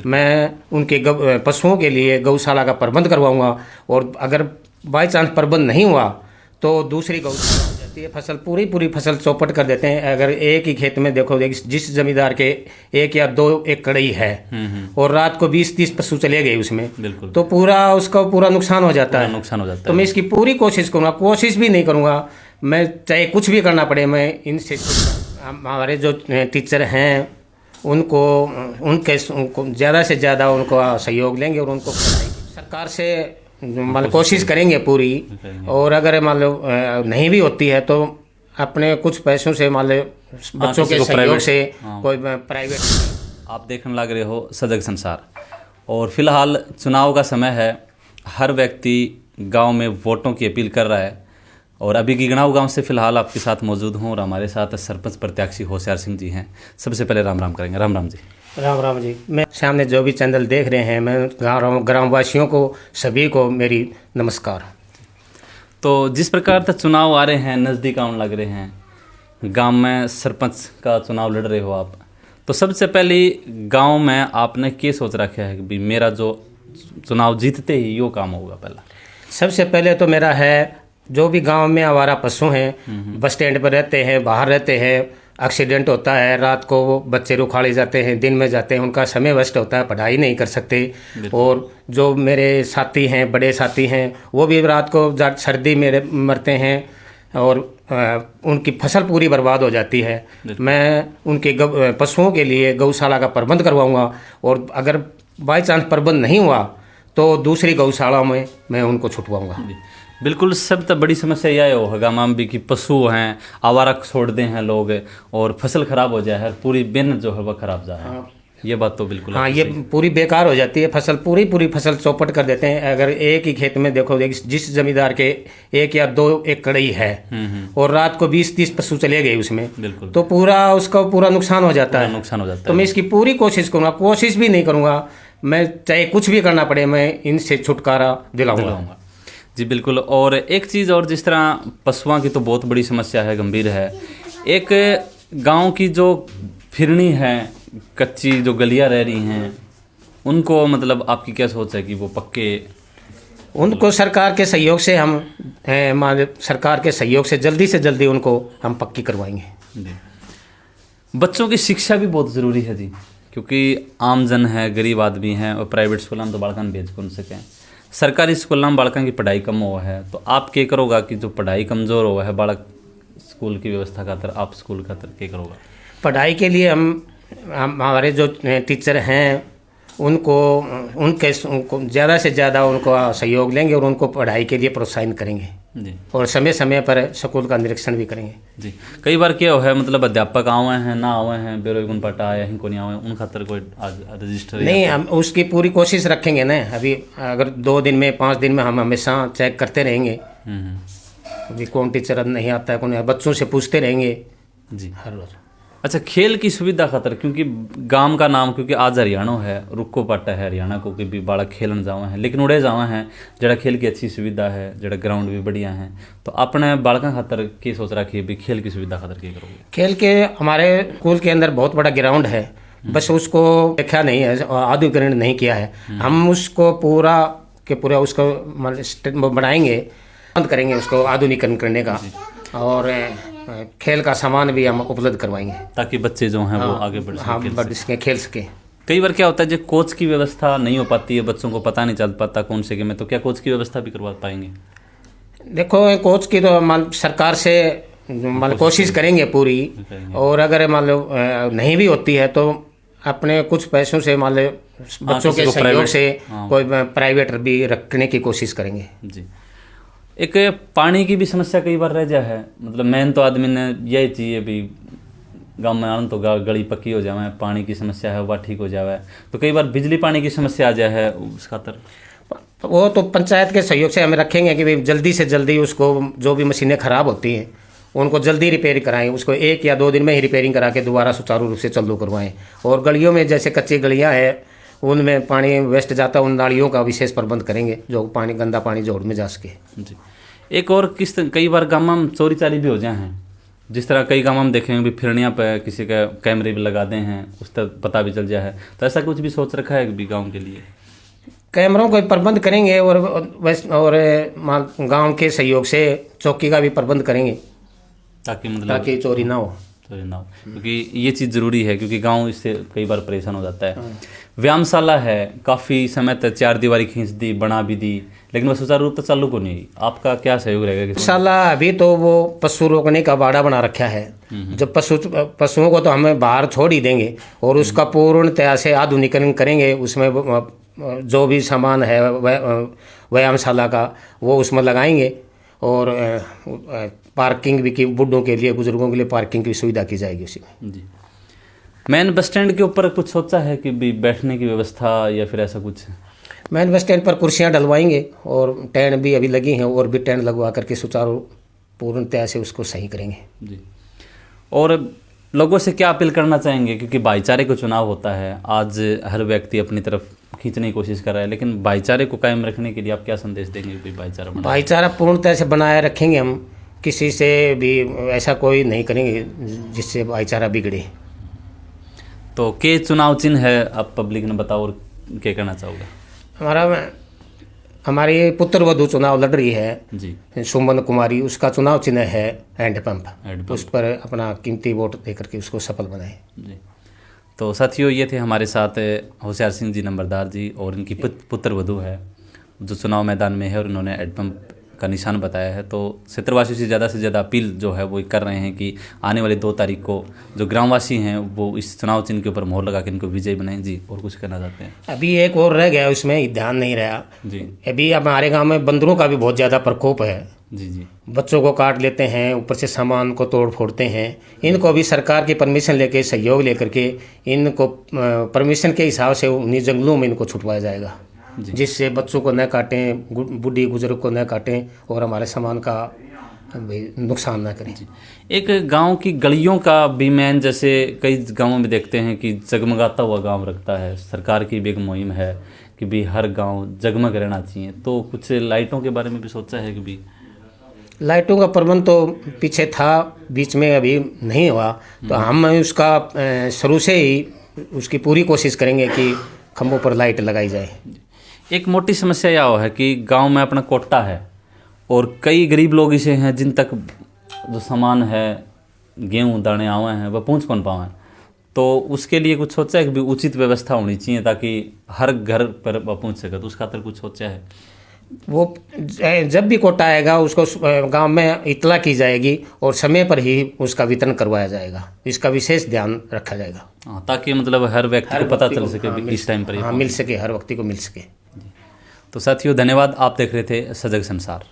मैं उनके पशुओं के लिए गौशाला का प्रबंध करवाऊंगा। और अगर बाई चांस प्रबंध नहीं हुआ तो दूसरी गौशाला हो जाती है। फसल पूरी फसल चौपट कर देते हैं। अगर एक ही खेत में देखो, जिस जमींदार के 1 या 2 एकड़ ही है और रात को 20-30 पशु चले गए उसमें, तो उसका पूरा नुकसान हो जाता है। तो मैं इसकी पूरी कोशिश करूँगा, कोशिश भी नहीं करूँगा, मैं चाहे कुछ भी करना पड़े, मैं इनसे हमारे जो टीचर हैं उनके ज़्यादा से ज़्यादा उनको सहयोग लेंगे और उनको सरकार से मतलब कोशिश करेंगे पूरी। और अगर मान लो नहीं भी होती है तो अपने कुछ पैसों से मान लो बच्चों के सहयोग से कोई प्राइवेट। आप देखने लग रहे हो सजग संसार, और फिलहाल चुनाव का समय है। हर व्यक्ति गांव में वोटों की अपील कर रहा है। और अभी गिगनाऊ गांव से फिलहाल आपके साथ मौजूद हूँ और हमारे साथ सरपंच प्रत्याशी होशियार सिंह जी हैं। सबसे पहले राम राम करेंगे। राम राम जी। राम जी। मैं सामने जो भी चैनल देख रहे हैं, मैं ग्रामवासियों को सभी को मेरी नमस्कार। तो जिस प्रकार से चुनाव आ रहे हैं, नज़दीक आने लग रहे हैं, गांव में सरपंच का चुनाव लड़ रहे हो आप, तो सबसे पहले गांव में आपने क्या सोच रखा है कि भाई मेरा जो चुनाव जीतते ही यो काम होगा? पहला सबसे पहले तो मेरा है, जो भी गांव में आवारा पशु हैं, बस स्टैंड पर रहते हैं, बाहर रहते हैं, एक्सीडेंट होता है, रात को वो बच्चे रुखाड़े जाते हैं, दिन में जाते हैं, उनका समय वेस्ट होता है, पढ़ाई नहीं कर सकते। और जो मेरे साथी हैं, बड़े साथी हैं, वो भी रात को सर्दी में मरते हैं और उनकी फसल पूरी बर्बाद हो जाती है। मैं उनके पशुओं के लिए गौशाला का प्रबंध करवाऊंगा। और अगर बाई चांस प्रबंध नहीं हुआ तो दूसरी गौशाला में मैं उनको छुटवाऊंगा। बिल्कुल। सब तो बड़ी समस्या यह हो गाँव भी कि पशु हैं, आवारा छोड़ते हैं लोग और फसल खराब हो जाए, पूरी बेन जो है वह खराब जाए। ये बात तो बिल्कुल ये पूरी बेकार हो जाती है। फसल पूरी फसल चौपट कर देते हैं। अगर एक ही खेत में देखो, जिस जमींदार के 1 या 2 एकड़ ही है और रात को 20-30 पशु चले गए उसमें, तो उसका पूरा नुकसान हो जाता है। तो मैं इसकी पूरी कोशिश करूँगा, कोशिश भी नहीं करूँगा, मैं चाहे कुछ भी करना पड़े, मैं इनसे छुटकारा दिलाऊंगा। जी बिल्कुल। और एक चीज़ और, जिस तरह पशुओं की तो बहुत बड़ी समस्या है, गंभीर है। एक गांव की जो फिरनी है, कच्ची जो गलियां रह रही हैं, उनको मतलब आपकी क्या सोच है कि वो पक्के? उनको सरकार के सहयोग से सरकार के सहयोग से जल्दी उनको हम पक्की करवाएंगे। बच्चों की शिक्षा भी बहुत ज़रूरी है जी, क्योंकि आम जन है, गरीब आदमी है और प्राइवेट स्कूलों में तो बालका भेज कौन सकें। सरकारी स्कूलों में बालकों की पढ़ाई कम हुआ है, तो आप क्या करोगा कि जो पढ़ाई कमज़ोर हुआ है बालक, स्कूल की व्यवस्था खातर आप स्कूल खातर क्या करोगा? पढ़ाई के लिए हम हमारे जो टीचर हैं उनके ज़्यादा से ज़्यादा उनको सहयोग लेंगे और उनको पढ़ाई के लिए प्रोत्साहित करेंगे जी। और समय समय पर स्कूल का निरीक्षण भी करेंगे जी। कई बार क्या है, मतलब अध्यापक आए हैं ना आए हैं, बेरोजगार पटा आया ही को नहीं आए, उन खातर कोई रजिस्टर नहीं, हम उसकी पूरी कोशिश रखेंगे ना। अभी अगर 2 दिन में 5 दिन में हम हमेशा चेक करते रहेंगे। अभी कौन टीचर अब नहीं आता है, कौन, बच्चों से पूछते रहेंगे जी हर रोज़। अच्छा, खेल की सुविधा खातर, क्योंकि गांव का नाम, क्योंकि आज हरियाणा है, रुको पाटा है हरियाणा को कि भी बालक खेलन जावे हैं, लेकिन उड़े जावे हैं जरा खेल की अच्छी सुविधा है, जरा ग्राउंड भी बढ़िया है। तो अपने बालका खातर की सोच रखी है भी खेल की सुविधा खातर क्या करोगे? खेल के हमारे स्कूल के अंदर बहुत बड़ा ग्राउंड है, बस उसको देखा नहीं है, आधुनिकीकरण नहीं किया है। हम उसको पूरा उसको बनाएंगे, बंद करेंगे उसको आधुनिकीकरण करने का, और खेल का सामान भी हम उपलब्ध करवाएंगे ताकि बच्चे जो हैं वो आगे बढ़ सकें, खेल सके। कई बार क्या होता है, जो कोच की व्यवस्था नहीं हो पाती है, बच्चों को पता नहीं चल पाता कौन से गेम में, तो क्या कोच की व्यवस्था भी करवा पाएंगे? देखो, कोच की तो सरकार से कोशिश करेंगे पूरी। और अगर मान लो नहीं भी होती है तो अपने कुछ पैसों से मान लो बच्चों के सहयोग से कोई प्राइवेट भी रखने की कोशिश करेंगे जी। एक पानी की भी समस्या कई बार रह जाए है, मतलब मेन तो आदमी ने यही चाहिए भी गाँव में आना तो गली पक्की हो जाए, पानी की समस्या है वह ठीक हो जाए। तो कई बार बिजली पानी की समस्या आ जाए है, उस खातर वो तो पंचायत के सहयोग से हमें रखेंगे कि भाई जल्दी से जल्दी उसको, जो भी मशीनें ख़राब होती हैं उनको जल्दी रिपेयर कराएं, उसको 1 या 2 दिन में ही रिपेयरिंग करा के दोबारा सुचारू रूप से चालू करवाएं। और गलियों में जैसे कच्ची गलियां हैं उनमें पानी वेस्ट जाता है, उन नालियों का विशेष प्रबंध करेंगे जो गंदा पानी जोड़ में जा सके जी। एक और कई बार गाँव में चोरी चारी भी हो जाए हैं, जिस तरह कई काम हम देखेंगे भी फिरनियाँ पे किसी का कैमरे भी लगाते हैं, उस तक पता भी चल जाए है, तो ऐसा कुछ भी सोच रखा है भी गाँव के लिए? कैमरों का प्रबंध करेंगे और गांव के सहयोग से चौकी का भी प्रबंध करेंगे ताकि चोरी ना हो। क्योंकि ये चीज़ ज़रूरी है, क्योंकि गांव इससे कई बार परेशान हो जाता है। व्यायामशाला है, काफ़ी समय तक 4 दीवारी खींच दी, बना भी दी, लेकिन वह सुचारू रूप से चालू को नहीं। आपका क्या सहयोग रहेगा? व्यायामशाला अभी तो वो पशु रोकने का बाड़ा बना रखा है। जब पशुओं को तो हमें बाहर छोड़ ही देंगे और उसका पूर्णतया से आधुनिकीकरण करेंगे। उसमें जो भी सामान है व्यायामशाला का वो उसमें लगाएंगे और पार्किंग भी की, बुढ़ों के लिए, बुजुर्गों के लिए पार्किंग की सुविधा की जाएगी उसी में। जी। मेन बस स्टैंड के ऊपर कुछ सोचा है कि भी बैठने की व्यवस्था या फिर ऐसा कुछ? मेन बस स्टैंड पर कुर्सियां डलवाएंगे और टेंट भी अभी लगी हैं और भी टेंट लगवा करके सुचारू पूर्णतया से उसको सही करेंगे। जी। और लोगों से क्या अपील करना चाहेंगे, क्योंकि भाईचारे का चुनाव होता है, आज हर व्यक्ति अपनी तरफ खींचने की कोशिश कर रहा है, लेकिन भाईचारे को कायम रखने के लिए आप क्या संदेश देंगे? भी भाईचारा पूर्णतः से बनाए रखेंगे हम, किसी से भी ऐसा कोई नहीं करेंगे जिससे भाईचारा बिगड़े। तो के चुनाव चिन्ह है, आप पब्लिक ने बताओ और क्या कहना चाहोगे? हमारी पुत्र वधू चुनाव लड़ रही है जी, सुमन कुमारी, उसका चुनाव चिन्ह है हैंडपंप। उस पर अपना कीमती वोट देकर के उसको सफल बनाए। जी। तो साथियों, ये थे हमारे साथ होशियार सिंह जी नंबरदार जी, और इनकी पुत्र वधू है जो चुनाव मैदान में है और इन्होंने हैंडपंप का निशान बताया है। तो क्षेत्रवासियों से ज़्यादा अपील जो है वो कर रहे हैं कि आने वाली 2 तारीख को जो ग्रामवासी हैं वो इस चुनाव चिन्ह के ऊपर मोहर लगा के इनको विजयी बनाएं। जी, और कुछ कहना चाहते हैं? अभी एक और रह गया, उसमें ध्यान नहीं रहा जी। अभी हमारे गांव में बंदरों का भी बहुत ज़्यादा प्रकोप है। जी जी। बच्चों को काट लेते हैं, ऊपर से सामान को तोड़ फोड़ते हैं। इनको भी सरकार की परमिशन लेके, सहयोग लेकर के इनको परमिशन के हिसाब से उन्हीं जंगलों में इनको छुटवाया जाएगा, जिससे बच्चों को न काटें, बूढ़ी बुजुर्ग को न काटें और हमारे सामान का नुकसान न करें। एक गांव की गलियों का भी मैन, जैसे कई गांवों में देखते हैं कि जगमगाता हुआ गांव रखता है। सरकार की भी एक मुहिम है कि भी हर गांव जगमग रहना चाहिए, तो कुछ लाइटों के बारे में भी सोचा है कि भी? लाइटों का प्रबंध तो पीछे था, बीच में अभी नहीं हुआ, तो हम उसका शुरू से ही उसकी पूरी कोशिश करेंगे कि खंभों पर लाइट लगाई जाए। एक मोटी समस्या यह है कि गांव में अपना कोटा है और कई गरीब लोग ऐसे हैं जिन तक जो सामान है, गेहूँ दाने आवे हैं, वह पहुँच कौन पावे, तो उसके लिए कुछ सोचा है कि भी उचित व्यवस्था होनी चाहिए ताकि हर घर पर पहुँच सके, तो उसका कुछ सोचा है? वो जब भी कोटा आएगा उसको गांव में इतला की जाएगी और समय पर ही उसका वितरण करवाया जाएगा। इसका विशेष ध्यान रखा जाएगा। ताकि मतलब हर व्यक्ति को पता चल सके इस टाइम पर मिल सके, हर व्यक्ति को मिल सके। तो साथियों, धन्यवाद। आप देख रहे थे सजग संसार।